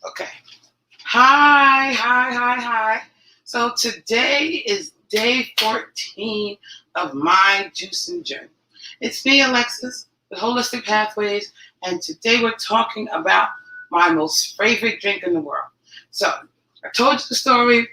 Okay. Hi. So today is day 14 of my juicing journey. It's me, Alexis, with Holistic Pathways, and today we're talking about my most favorite drink in the world. So I told you the story a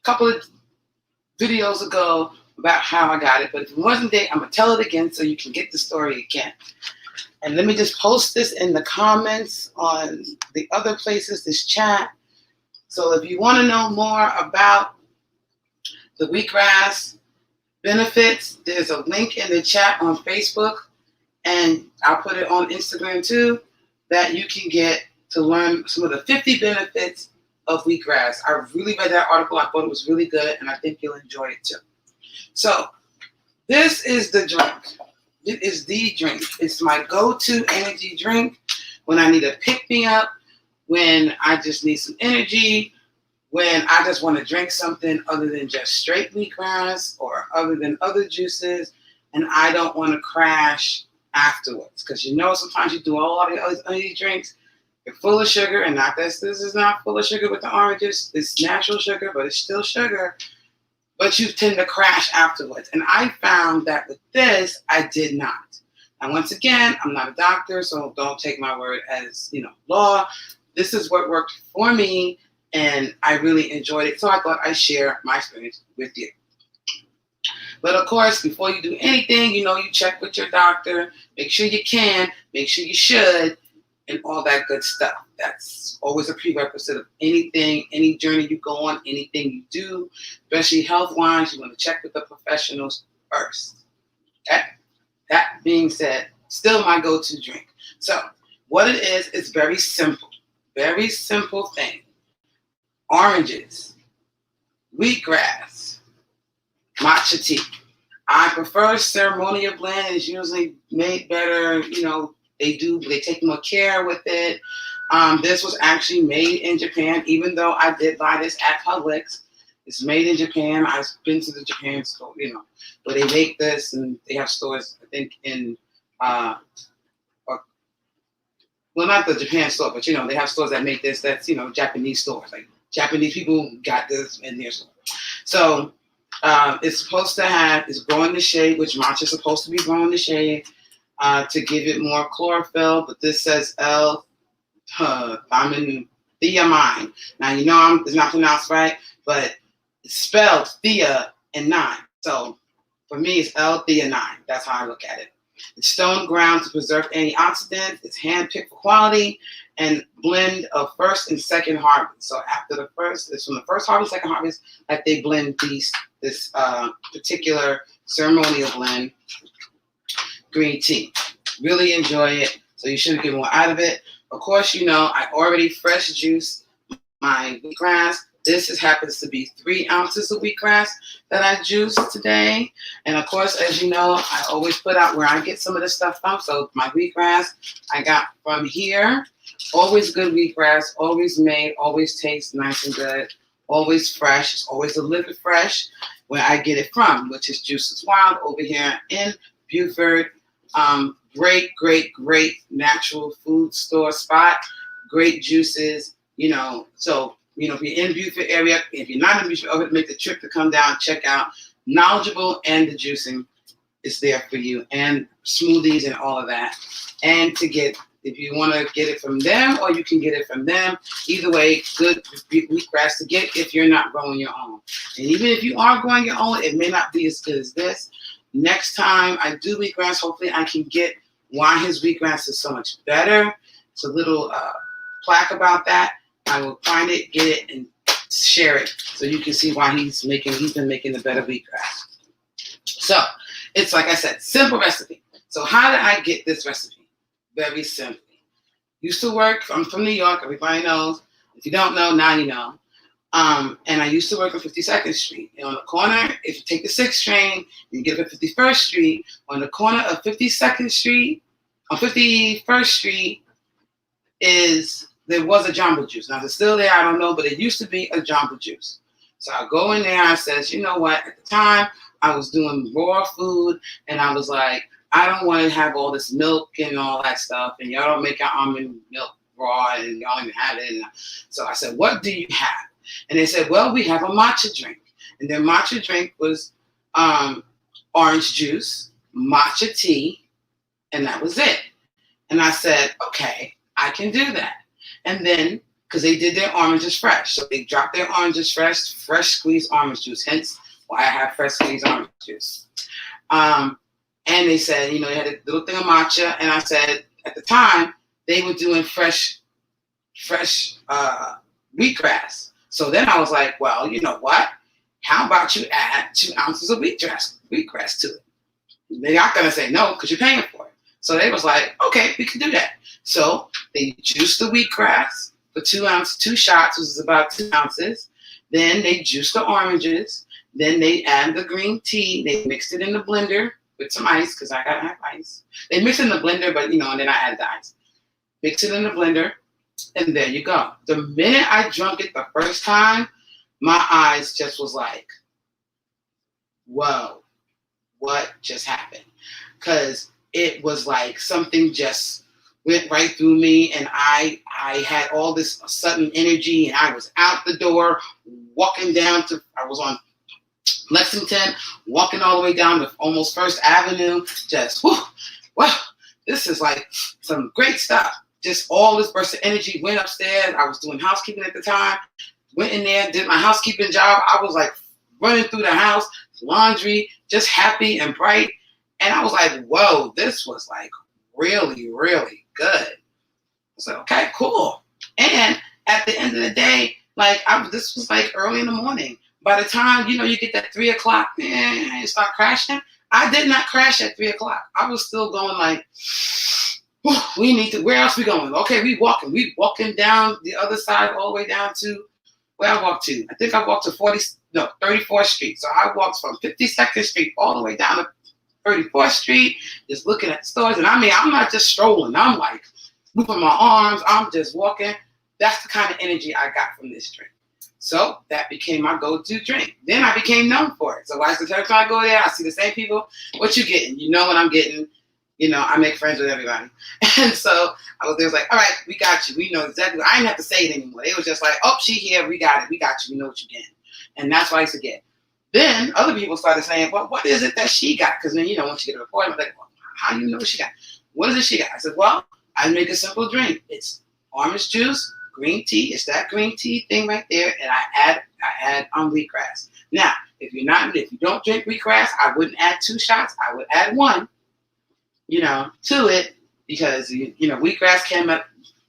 couple of videos ago about how I got it, but if it wasn't there, I'm going to tell it again so you can get the story again. And let me just post this in the comments on the other places, this chat. So if you want to know more about the wheatgrass benefits, there's a link in the chat on Facebook, and I'll put it on Instagram too, that you can get to learn some of the 50 benefits of wheatgrass. I really read that article. I thought it was really good, and I think you'll enjoy it too. So this is the drink. It is the drink. It's my go-to energy drink when I need a pick-me-up, when I just need some energy, when I just want to drink something other than just straight wheatgrass or other than other juices, and I don't want to crash afterwards. Because sometimes you do all the other drinks, they're full of sugar, and not that this is not full of sugar with the oranges. It's natural sugar, but it's still sugar. But you tend to crash afterwards. And I found that with this, I did not. And once again, I'm not a doctor, so don't take my word as, law. This is what worked for me, and I really enjoyed it. So I thought I'd share my experience with you. But of course, before you do anything, you check with your doctor. Make sure you can, make sure you should, and all that good stuff. That's always a prerequisite of anything, any journey you go on, anything you do, especially health-wise. You want to check with the professionals first. Okay? That being said, still my go-to drink. So what it is, it's very simple. Very simple thing. Oranges, wheatgrass, matcha tea. I prefer ceremonial blend. It's usually made better, they take more care with it. This was actually made in Japan, even though I did buy this at Publix. It's made in Japan. I've been to the Japan store, but they make this, and they have stores, I think, in, well, not the Japan store, but, they have stores that make this, that's, Japanese stores. Like, Japanese people got this in their store. So it's supposed to it's growing the shade, which matcha is supposed to be growing the shade, to give it more chlorophyll, but this says L-thiamine. Now, it's not pronounced right, but it's spelled thea and nine. So for me, it's L-theanine. That's how I look at it. It's stone ground to preserve antioxidants. It's hand-picked for quality and blend of first and second harvest. So after it's from the first harvest, second harvest, that they blend this particular ceremonial blend green tea. Really enjoy it. So you should get more out of it. Of course, I already fresh juiced my wheatgrass. This happens to be 3 ounces of wheatgrass that I juiced today. And of course, as you know, I always put out where I get some of this stuff from. So my wheatgrass I got from here. Always good wheatgrass, always made, always tastes nice and good, always fresh. It's always delivered fresh where I get it from, which is Juices Wild over here in Beaufort. Great natural food store spot. Great juices, So, if you're in Beaufort area, if you're not in Beaufort, make the trip to come down, check out. Knowledgeable, and the juicing is there for you, and smoothies and all of that. And if you want to get it from them, or you can get it from them. Either way, good wheatgrass to get if you're not growing your own. And even if you are growing your own, it may not be as good as this. Next time I do wheatgrass, hopefully I can get why his wheatgrass is so much better. It's a little plaque about that. I will find it, get it, and share it so you can see why he's been making the better wheatgrass. So it's, like I said, simple recipe. So how did I get this recipe? Very simply. Used to work, I'm from New York, everybody knows. If you don't know, now you know. And I used to work on 52nd Street. And on the corner, if you take the 6th train, you get up 51st Street. On the corner of 52nd Street, on 51st Street, there was a Jamba Juice. Now, if it's still there, I don't know, but it used to be a Jamba Juice. So I go in there, I says, you know what? At the time, I was doing raw food, and I was like, I don't want to have all this milk and all that stuff, and y'all don't make your almond milk raw and y'all even had it. And so I said, what do you have? And they said, well, we have a matcha drink. And their matcha drink was orange juice, matcha tea, and that was it. And I said, okay, I can do that. And then, because they did their oranges fresh. So they dropped their oranges fresh squeezed orange juice, hence why I have fresh squeezed orange juice. And they said, they had a little thing of matcha. And I said, at the time, they were doing fresh wheatgrass. So then I was like, well, you know what? How about you add 2 ounces of wheatgrass to it? They're not going to say no because you're paying for it. So they was like, okay, we can do that. So they juiced the wheatgrass for 2 shots, which is about 2 ounces. Then they juiced the oranges. Then they add the green tea. They mixed it in the blender with some ice because I gotta have ice. They mixed it in the blender, but and then I added the ice. Mix it in the blender, and there you go. The minute I drank it the first time, my eyes just was like, whoa, what just happened? Because it was like something just went right through me, and I had all this sudden energy, and I was out the door, I was on Lexington, walking all the way down to almost First Avenue, just, wow, this is like some great stuff. Just all this burst of energy, went upstairs. I was doing housekeeping at the time, went in there, did my housekeeping job. I was like running through the house, laundry, just happy and bright. And I was like, whoa, this was like really, really good. I said, okay, cool. And at the end of the day, this was like early in the morning. By the time, you get that 3 o'clock, you start crashing. I did not crash at 3 o'clock. I was still going like, where else we going? Okay, we walking down the other side all the way down to where I walked to. I think I walked to 34th Street. So I walked from 52nd Street all the way down to 34th Street, just looking at the stores. And I'm not just strolling. I'm like moving my arms. I'm just walking. That's the kind of energy I got from this drink. So that became my go-to drink. Then I became known for it. So every time I go there, I see the same people. What you getting? You know what I'm getting. I make friends with everybody. And so they was like, all right, we got you. We know exactly. I didn't have to say it anymore. They was just like, oh, she here. We got it. We got you. We know what you're getting. And that's what I used to get. Then other people started saying, well, what is it that she got? Because then, once you get a report, I'm like, well, how do you know what she got? What is it she got? I said, well, I make a simple drink. It's orange juice, green tea. It's that green tea thing right there. And I add wheatgrass. Now, if you don't drink wheatgrass, I wouldn't add 2 shots. I would add 1. To it, because, wheatgrass can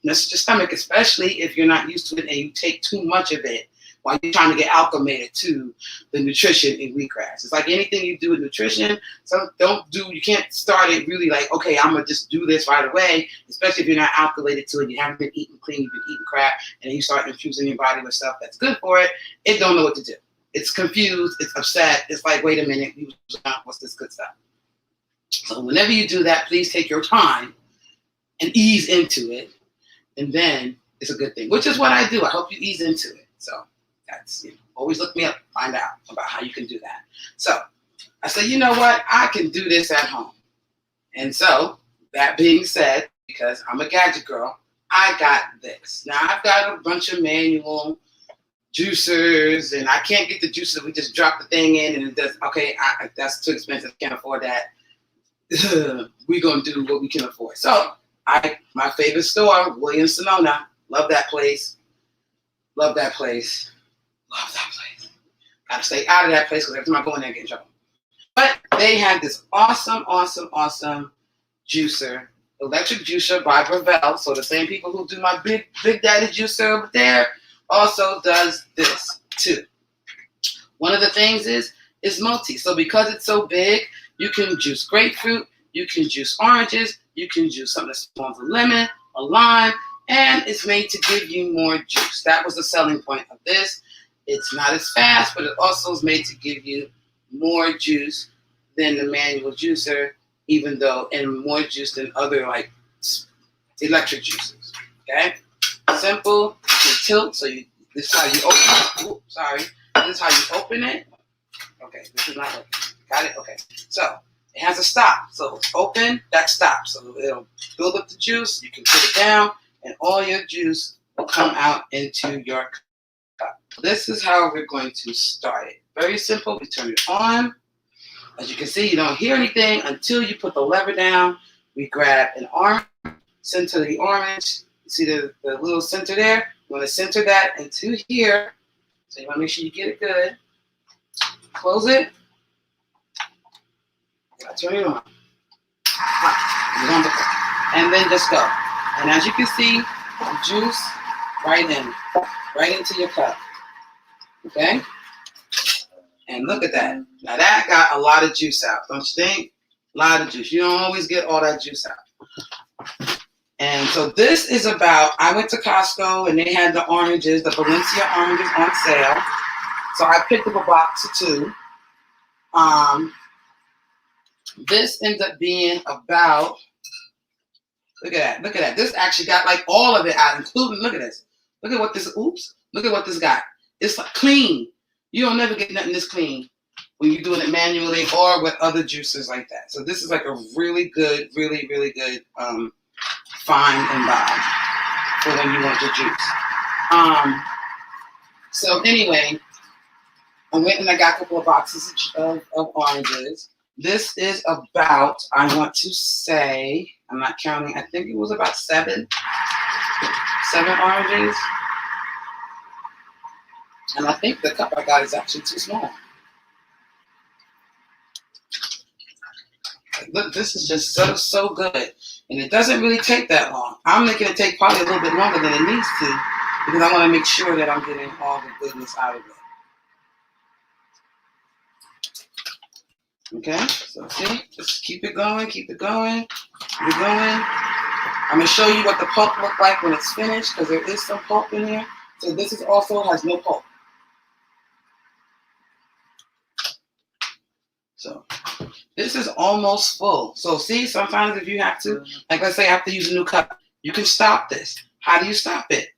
mess your stomach, especially if you're not used to it and you take too much of it while you're trying to get acclimated to the nutrition in wheatgrass. It's like anything you do with nutrition. You can't start it really like, okay, I'm going to just do this right away, especially if you're not acclimated to it. You haven't been eating clean, you've been eating crap, and you start infusing your body with stuff that's good for it. It don't know what to do. It's confused. It's upset. It's like, wait a minute, what's this good stuff? So whenever you do that, please take your time and ease into it. And then it's a good thing, which is what I do. I help you ease into it. So that's, always look me up, find out about how you can do that. So I said, you know what? I can do this at home. And so that being said, because I'm a gadget girl, I got this. Now I've got a bunch of manual juicers, and I can't get the juicer. We just drop the thing in and it does, okay, that's too expensive. Can't afford that. We're going to do what we can afford. So my favorite store, Williams-Sonoma, love that place. Gotta stay out of that place because every time I go in there, I get in trouble. But they had this awesome juicer, electric juicer by Gravel. So the same people who do my big daddy juicer over there also does this too. One of the things is multi. So because it's so big, you can juice grapefruit, you can juice oranges, you can juice something that's small as a lemon, a lime, and it's made to give you more juice. That was the selling point of this. It's not as fast, but it also is made to give you more juice than the manual juicer, and more juice than other electric juicers. Okay? Simple, you tilt, so this is how you open it. This is how you open it. Okay, this is not working. Got it? Okay. So it has a stop. So it's open, that stops. So it'll build up the juice. You can put it down, and all your juice will come out into your cup. This is how we're going to start it. Very simple. We turn it on. As you can see, you don't hear anything until you put the lever down. We grab an orange, center the orange. You see the little center there? You want to center that into here. So you want to make sure you get it good. Close it. Turn it on. Wonderful. And then just go. And as you can see, juice right into your cup. Okay? And look at that. Now that got a lot of juice out, don't you think? A lot of juice. You don't always get all that juice out. And so this is about, I went to Costco and they had the oranges, the Valencia oranges on sale. So I picked up a box of 2. This ends up being about, look at that. This actually got like all of it out, including, look at this. Look at what this got. It's like clean. You don't never get nothing this clean when you're doing it manually or with other juices like that. So this is like a really good, really good find and buy for when you want your juice. So anyway, I went and I got a couple of boxes of oranges. This is about, I want to say, I'm not counting, I think it was about 7 oranges. And I think the cup I got is actually too small. Look, this is just so good. And it doesn't really take that long. I'm making it take probably a little bit longer than it needs to because I want to make sure that I'm getting all the goodness out of it. Okay, so see, just keep it going. I'm going to show you what the pulp looks like when it's finished because there is some pulp in here. So this is also has no pulp. So this is almost full. So see, sometimes if you have to, like let's say I have to use a new cup, you can stop this. How do you stop it?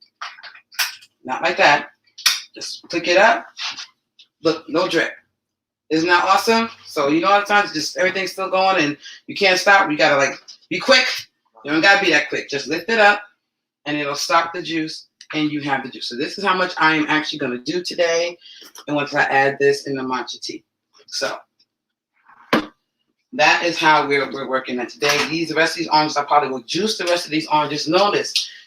Not like that. Just pick it up. Look, no drip. Isn't that awesome? So you know, a lot of times just everything's still going and you can't stop. You gotta like be quick. You don't gotta be that quick. Just lift it up and it'll stop the juice and you have the juice. So this is how much I am actually gonna do today. And once I add this in the matcha tea. So that is how we're working at today. The rest of these oranges, I probably will juice the rest of these oranges.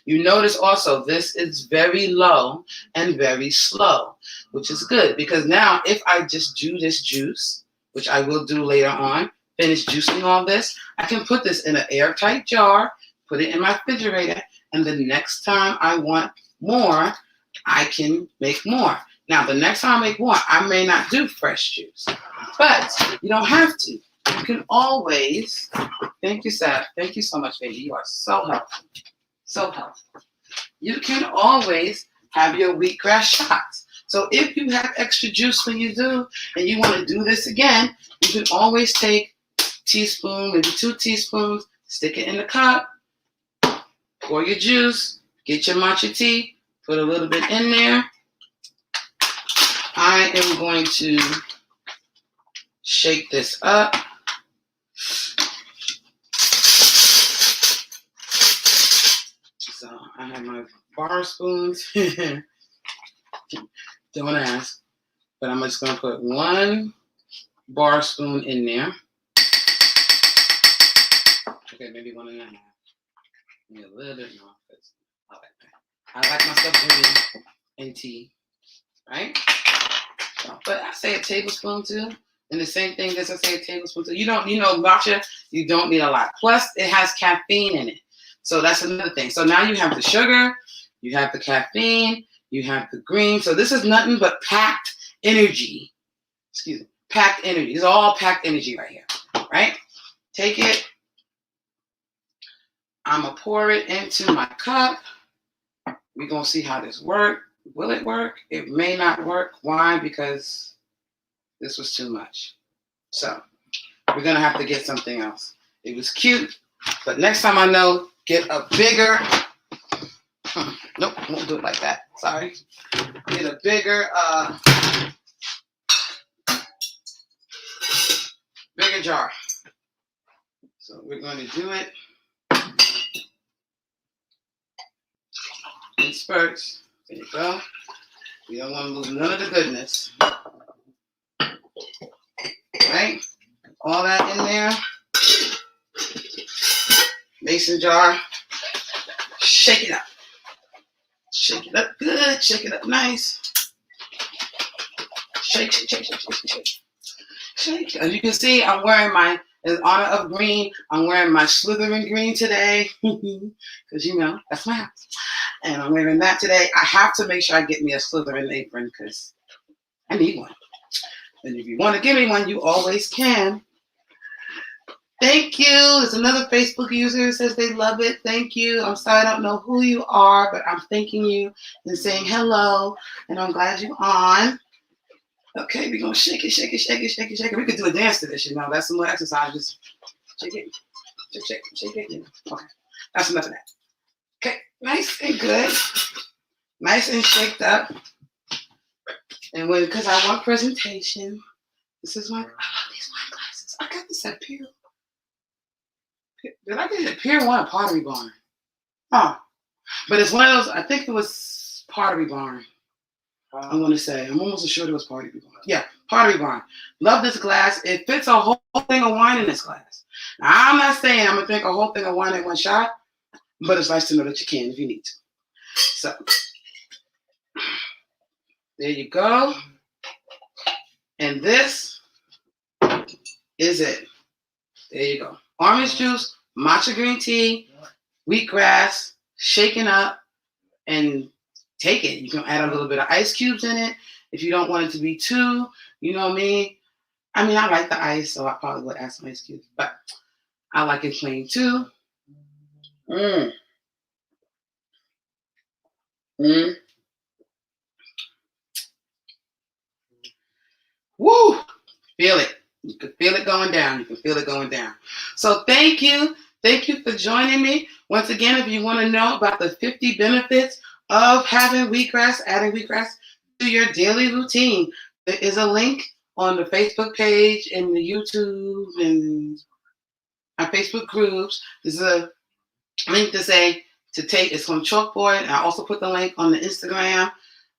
You notice also this is very low and very slow, which is good because now if I just do this juice, which I will do later on, finish juicing all this, I can put this in an airtight jar, put it in my refrigerator, and the next time I want more, I can make more. Now, the next time I make more, I may not do fresh juice, but you don't have to. You can always, thank you, Seth. Thank you so much, baby. You are so helpful. So helpful. You can always have your wheatgrass shots. So if you have extra juice when you do, and you want to do this again, you can always take a teaspoon, maybe 2 teaspoons, stick it in the cup, pour your juice, get your matcha tea, put a little bit in there. I am going to shake this up. So I have my bar spoons. Don't ask. But I'm just going to put 1 bar spoon in there. Okay, maybe 1.5. Maybe a little bit more. I like that. I like my stuff green and tea. Right? So, but I say a tablespoon too. And the same thing as I say a tablespoon too. Matcha, you don't need a lot. Plus, it has caffeine in it. So that's another thing. So now you have the sugar, you have the caffeine, you have the green. So this is nothing but packed energy. Excuse me. Packed energy. It's all packed energy right here. Right? Take it. I'm going to pour it into my cup. We're going to see how this works. Will it work? It may not work. Why? Because this was too much. So we're going to have to get something else. It was cute, but next time I know, get a bigger, nope, won't do it like that. Sorry. Get a bigger jar. So we're going to do it in spurts. There you go. We don't want to lose none of the goodness. Right? All that in there. Mason jar. Shake it up. Shake it up good. Shake it up nice. Shake, shake, shake, shake, shake, shake. Shake. As you can see, I'm wearing my, in honor of green, I'm wearing my Slytherin green today. Because, you know, that's my house. And I'm wearing that today. I have to make sure I get me a Slytherin apron because I need one. And if you want to give me one, you always can. Thank you. There's another Facebook user who says they love it. Thank you. I'm sorry I don't know who you are, but I'm thanking you and saying hello. And I'm glad you're on. Okay, we're going to shake it, shake it, shake it, shake it, shake it. We could do a dance to this, you know. That's some more exercises. Shake it, shake, shake, shake it. Yeah. Okay, that's enough of that. Okay, nice and good. Nice and shaked up. And because I want presentation, this is my, I love these wine glasses. I got this at Pier. Did I get it at Pier 1 or Pottery Barn? Oh, but it's one of those, I think it was Pottery Barn. I'm going to say. I'm almost sure it was Pottery Barn. Yeah, Pottery Barn. Love this glass. It fits a whole thing of wine in this glass. Now, I'm not saying I'm going to drink a whole thing of wine in one shot, but it's nice to know that you can if you need to. So, there you go. And this is it. There you go. Orange juice, matcha green tea, wheatgrass, shaken up, and take it. You can add a little bit of ice cubes in it if you don't want it to be too, you know me. I mean, I like the ice, so I probably would add some ice cubes, but I like it plain too. Woo! Feel it. You can feel it going down. You can feel it going down. So thank you. Thank you for joining me. Once again, if you want to know about the 50 benefits of having wheatgrass, adding wheatgrass to your daily routine, there is a link on the Facebook page and the YouTube and our Facebook groups. There's a link to say to take. It's on chalkboard. And I also put the link on the Instagram.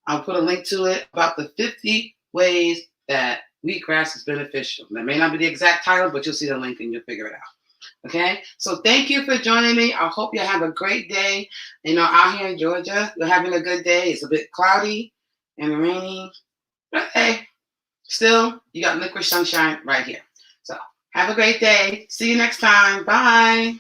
I'll put a link to it about the 50 ways that wheatgrass is beneficial. That may not be the exact title, but you'll see the link and you'll figure it out. Okay, so thank you for joining me. I hope you have a great day. You know, out here in Georgia, we're having a good day. It's a bit cloudy and rainy, but hey, still, you got liquid sunshine right here. So have a great day. See you next time. Bye.